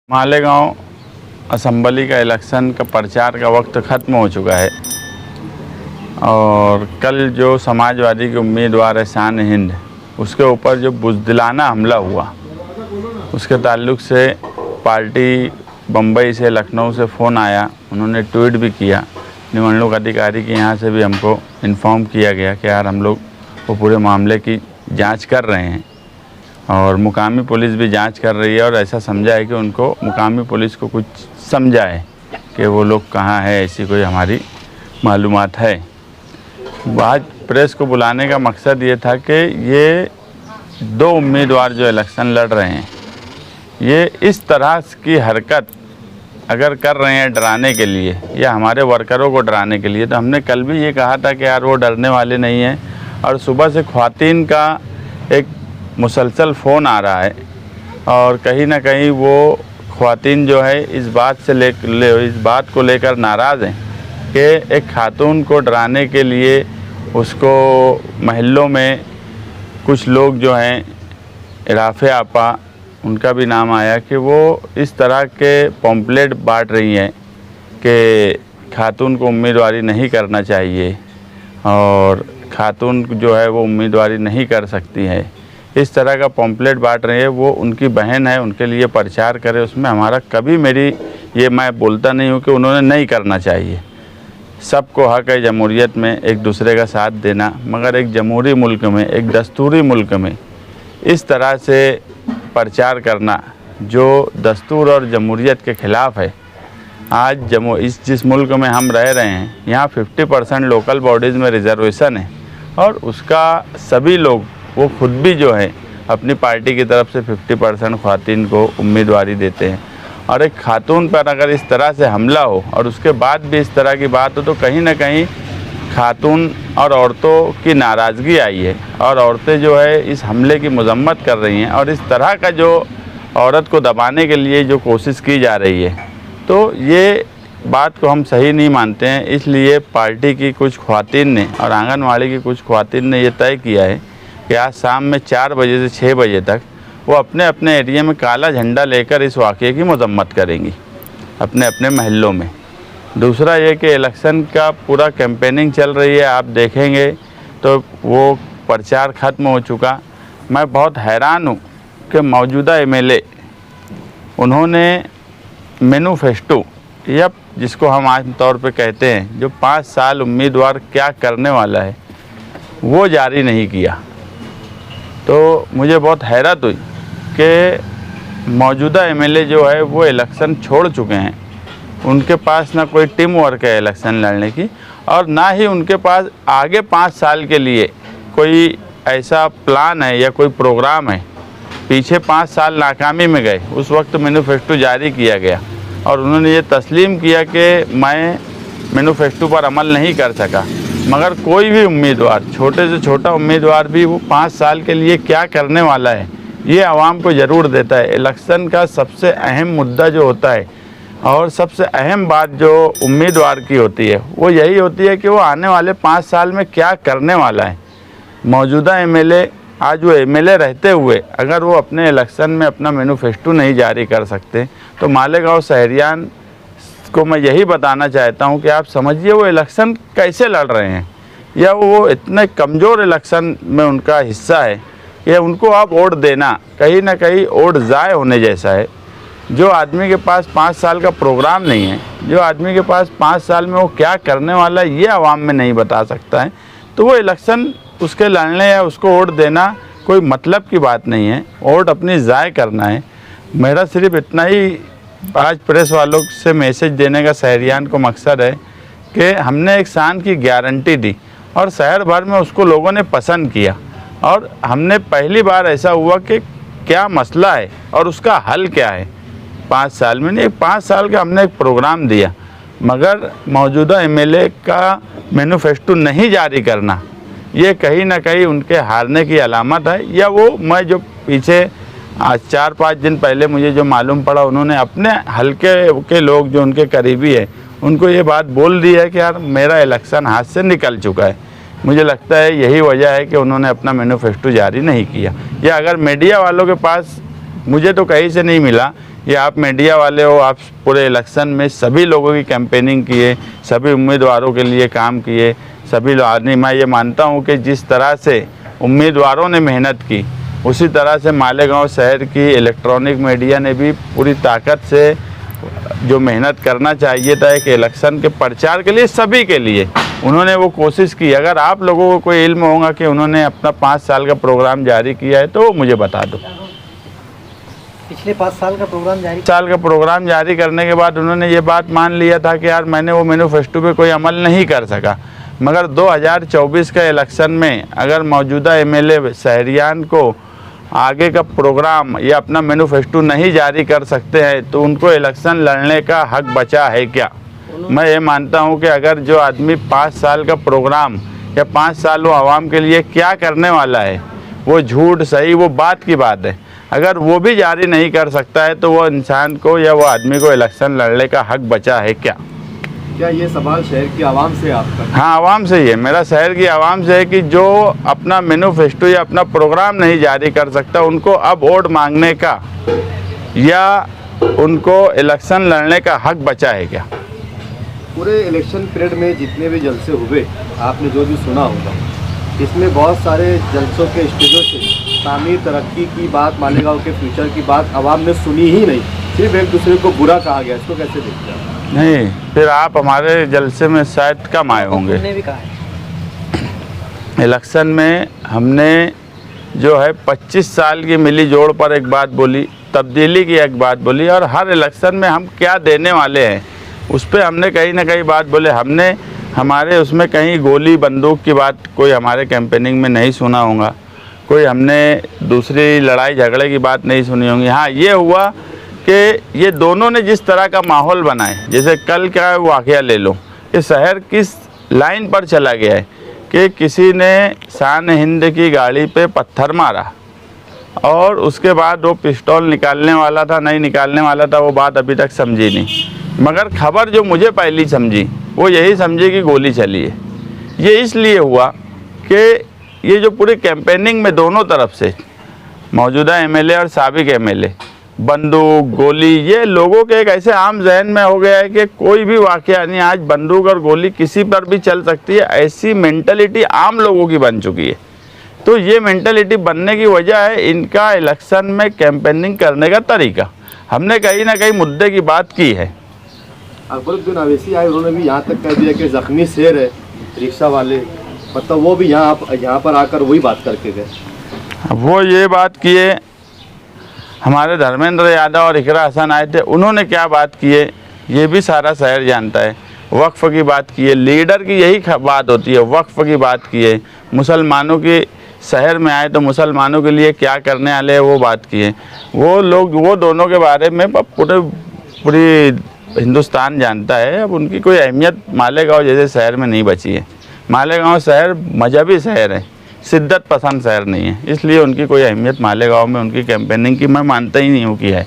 Malegaon assembly का election का प्रचार का वक्त ख़त्म हो चुका है और कल जो समाजवादी के उम्मीदवार है शान हिंद, उसके ऊपर जो बुज़दिलाना हमला हुआ, उसके ताल्लुक़ से पार्टी बम्बई से, लखनऊ से फ़ोन आया। उन्होंने ट्वीट भी किया। निवडणूक अधिकारी के यहाँ से भी हमको इन्फॉर्म किया गया कि यार हम लोग वो पूरे मामले की जांच कर रहे हैं और मुकामी पुलिस भी जांच कर रही है और ऐसा समझा है कि उनको मुकामी पुलिस को कुछ समझा है कि वो लोग कहाँ है, ऐसी कोई हमारी मालूमात है। आज प्रेस को बुलाने का मकसद ये था कि ये दो उम्मीदवार जो इलेक्शन लड़ रहे हैं, ये इस तरह की हरकत अगर कर रहे हैं डराने के लिए या हमारे वर्करों को डराने के लिए, तो हमने कल भी ये कहा था कि यार वो डरने वाले नहीं हैं। और सुबह से ख़वातीन का एक मुसलसल फ़ोन आ रहा है और कहीं ना कहीं वो ख़वातीन जो है इस बात को लेकर नाराज़ हैं कि एक खातून को डराने के लिए उसको महल्लों में कुछ लोग जो हैं, राफ़े आपा उनका भी नाम आया, कि वो इस तरह के पम्पलेट बांट रही हैं कि खातून को उम्मीदवारी नहीं करना चाहिए और खातून जो है वो उम्मीदवारी नहीं कर सकती है। इस तरह का पम्पलेट बांट रही है। वो उनकी बहन है, उनके लिए प्रचार करे। उसमें हमारा कभी मैं बोलता नहीं हूँ कि उन्होंने नहीं करना चाहिए। सबको हक़ है जमहूरियत में एक दूसरे का साथ देना, मगर एक जमहूरी मुल्क में, एक दस्तूरी मुल्क में इस तरह से प्रचार करना जो दस्तूर और जमहूरियत के ख़िलाफ़ है। आज जिस मुल्क में हम रह रहे हैं, यहाँ 50% लोकल बॉडीज़ में रिजर्वेशन है और उसका सभी लोग, वो खुद भी जो है अपनी पार्टी की तरफ से 50% ख़वातीन को उम्मीदवारी देते हैं। और एक खातून पर अगर इस तरह से हमला हो और उसके बाद भी इस तरह की बात हो, तो कहीं ना कहीं खातून और औरतों की नाराज़गी आई है और औरतें जो है इस हमले की मज़म्मत कर रही हैं। और इस तरह का जो औरत को दबाने के लिए जो कोशिश की जा रही है, तो ये बात को हम सही नहीं मानते हैं। इसलिए पार्टी की कुछ ख़वातीन ने और आंगनवाड़ी की कुछ ख़वातीन ने ये तय किया है कि आज शाम में 4 बजे से 6 बजे तक वो अपने अपने एरिया में काला झंडा लेकर इस वाक़ये की मज़म्मत करेंगी अपने अपने महल्लों में। दूसरा ये कि इलेक्शन का पूरा कैंपेनिंग चल रही है, आप देखेंगे तो वो प्रचार ख़त्म हो चुका। मैं बहुत हैरान हूँ कि मौजूदा एमएलए उन्होंने मैनिफेस्टो, या जिसको हम आम तौर पे कहते हैं, जो 5 साल उम्मीदवार क्या करने वाला है, वो जारी नहीं किया। तो मुझे बहुत हैरत हुई कि मौजूदा एमएलए जो है वो इलेक्शन छोड़ चुके हैं। उनके पास ना कोई टीम वर्क है इलेक्शन लड़ने की, और ना ही उनके पास आगे 5 साल के लिए कोई ऐसा प्लान है या कोई प्रोग्राम है। पीछे 5 साल नाकामी में गए, उस वक्त मैनिफेस्टो जारी किया गया और उन्होंने ये तस्लीम किया कि मैं मैनिफेस्टो पर अमल नहीं कर सका। मगर कोई भी उम्मीदवार, छोटे से छोटा उम्मीदवार भी, वो 5 साल के लिए क्या करने वाला है ये आवाम को ज़रूर देता है। इलेक्शन का सबसे अहम मुद्दा जो होता है और सबसे अहम बात जो उम्मीदवार की होती है, वो यही होती है कि वो आने वाले 5 साल में क्या करने वाला है। मौजूदा एमएलए, आज वो एमएलए रहते हुए अगर वो अपने इलेक्शन में अपना मैनिफेस्टो नहीं जारी कर सकते, तो मालेगांव शहरियान को मैं यही बताना चाहता हूं कि आप समझिए वो इलेक्शन कैसे लड़ रहे हैं, या वो इतने कमज़ोर इलेक्शन में उनका हिस्सा है कि उनको आप वोट देना कहीं ना कहीं वोट ज़ाय होने जैसा है। जो आदमी के पास 5 साल का प्रोग्राम नहीं है, जो आदमी के पास 5 साल में वो क्या करने वाला है ये आवाम में नहीं बता सकता है, तो वो इलेक्शन उसके लड़ने या उसको वोट देना कोई मतलब की बात नहीं है। वोट अपनी ज़ाय करना है। मेरा सिर्फ इतना ही आज प्रेस वालों से मैसेज देने का शहरियान को मकसद है कि हमने एक शान की गारंटी दी और शहर भर में उसको लोगों ने पसंद किया, और हमने पहली बार ऐसा हुआ कि क्या मसला है और उसका हल क्या है। 5 साल में नहीं, 5 साल का हमने एक प्रोग्राम दिया, मगर मौजूदा एमएलए का मैनिफेस्टो नहीं जारी करना, ये कहीं ना कहीं उनके हारने की अलामत है। या वो, मैं जो पीछे आज 4-5 दिन पहले मुझे जो मालूम पड़ा, उन्होंने अपने हल्के के लोग जो उनके करीबी है उनको ये बात बोल दी है कि यार मेरा इलेक्शन हाथ से निकल चुका है। मुझे लगता है यही वजह है कि उन्होंने अपना मैनिफेस्टो जारी नहीं किया। या अगर मीडिया वालों के पास मुझे तो कहीं से नहीं मिला। ये आप मीडिया वाले हो, आप पूरे इलेक्शन में सभी लोगों की कैंपेनिंग किए, सभी उम्मीदवारों के लिए काम किए, सभी लोग। मैं ये मानता हूँ कि जिस तरह से उम्मीदवारों ने मेहनत की, उसी तरह से मालेगांव शहर की इलेक्ट्रॉनिक मीडिया ने भी पूरी ताकत से जो मेहनत करना चाहिए था एक इलेक्शन के प्रचार के लिए, सभी के लिए उन्होंने वो कोशिश की। अगर आप लोगों को कोई इल्म होगा कि उन्होंने अपना 5 साल का प्रोग्राम जारी किया है तो वो मुझे बता दो। पिछले 5 साल का प्रोग्राम जारी करने के बाद उन्होंने ये बात मान लिया था कि यार मैंने वो मैनिफेस्टो पे कोई अमल नहीं कर सका, मगर 2024 का इलेक्शन में अगर मौजूदा एमएलए शहरियान को आगे का प्रोग्राम या अपना मैनिफेस्टो नहीं जारी कर सकते हैं तो उनको इलेक्शन लड़ने का हक बचा है क्या? मैं ये मानता हूँ कि अगर जो आदमी 5 साल का प्रोग्राम या 5 साल वो आवाम के लिए क्या करने वाला है, वो झूठ सही वो बात की बात है, अगर वो भी जारी नहीं कर सकता है तो वो इंसान को या वो आदमी को इलेक्शन लड़ने का हक बचा है क्या? क्या ये सवाल शहर की आवाम से आपका? हाँ, आवाम से ही है, मेरा शहर की आवाम से है कि जो अपना मैनिफेस्टो या अपना प्रोग्राम नहीं जारी कर सकता उनको अब वोट मांगने का या उनको इलेक्शन लड़ने का हक बचा है क्या? पूरे इलेक्शन पीरियड में जितने भी जलसे हुए, आपने जो भी सुना होगा, इसमें बहुत सारे जलसों के स्टेजों से तामीर तरक्की की बात, मालेगांव के फ्यूचर की बात आवाम ने सुनी ही नहीं, सिर्फ एक दूसरे को बुरा कहा गया। इसको कैसे देखते हैं? नहीं, फिर आप हमारे जलसे में शायद कम आए होंगे। भी कहा है इलेक्शन में हमने जो है 25 साल की मिली जोड़ पर एक बात बोली, तब्दीली की एक बात बोली, और हर इलेक्शन में हम क्या देने वाले हैं उस पर हमने कहीं ना कहीं बात बोले। हमने हमारे उसमें कहीं गोली बंदूक की बात कोई हमारे कैंपेनिंग में नहीं सुना होगा, कोई हमने दूसरी लड़ाई झगड़े की बात नहीं सुनी होगी। हाँ, ये हुआ कि ये दोनों ने जिस तरह का माहौल बनाए, जैसे कल का वाक़या ले लो कि शहर किस लाइन पर चला गया है कि किसी ने शान हिंद की गाड़ी पे पत्थर मारा और उसके बाद वो पिस्तौल निकालने वाला था नहीं निकालने वाला था वो बात अभी तक समझी नहीं, मगर खबर जो मुझे पहली समझी वो यही समझी कि गोली चली है। ये इसलिए हुआ कि ये जो पूरी कैंपेनिंग में दोनों तरफ से मौजूदा एमएलए और साबिक एमएलए बंदूक गोली, ये लोगों के एक ऐसे आम जहन में हो गया है कि कोई भी वाक़या नहीं, आज बंदूक और गोली किसी पर भी चल सकती है, ऐसी मेंटलिटी आम लोगों की बन चुकी है। तो ये मेंटलिटी बनने की वजह है इनका इलेक्शन में कैंपेनिंग करने का तरीका। हमने कहीं ना कहीं मुद्दे की बात की है। अकबरुद्दीन अवैसी आए, उन्होंने भी यहाँ तक कह दिया कि जख्मी शेर है रिक्शा वाले, मतलब वो भी यहाँ पर आकर वही बात करके गए। वो ये बात किए, हमारे धर्मेंद्र यादव और इकरा हसन आए थे, उन्होंने क्या बात की है ये भी सारा शहर जानता है। वक्फ की बात की है, लीडर की यही बात होती है, वक्फ की बात की है। मुसलमानों के शहर में आए तो मुसलमानों के लिए क्या करने वाले हैं वो बात की है। वो लोग वो दोनों के बारे में पूरी हिंदुस्तान जानता है। अब उनकी कोई अहमियत मालेगांव जैसे शहर में नहीं बची है। मालेगांव शहर मजहबी शहर है, शिद्दत पसंद शहर नहीं है, इसलिए उनकी कोई अहमियत मालेगांव में उनकी कैंपेनिंग की मैं मानता ही नहीं हूँ कि है।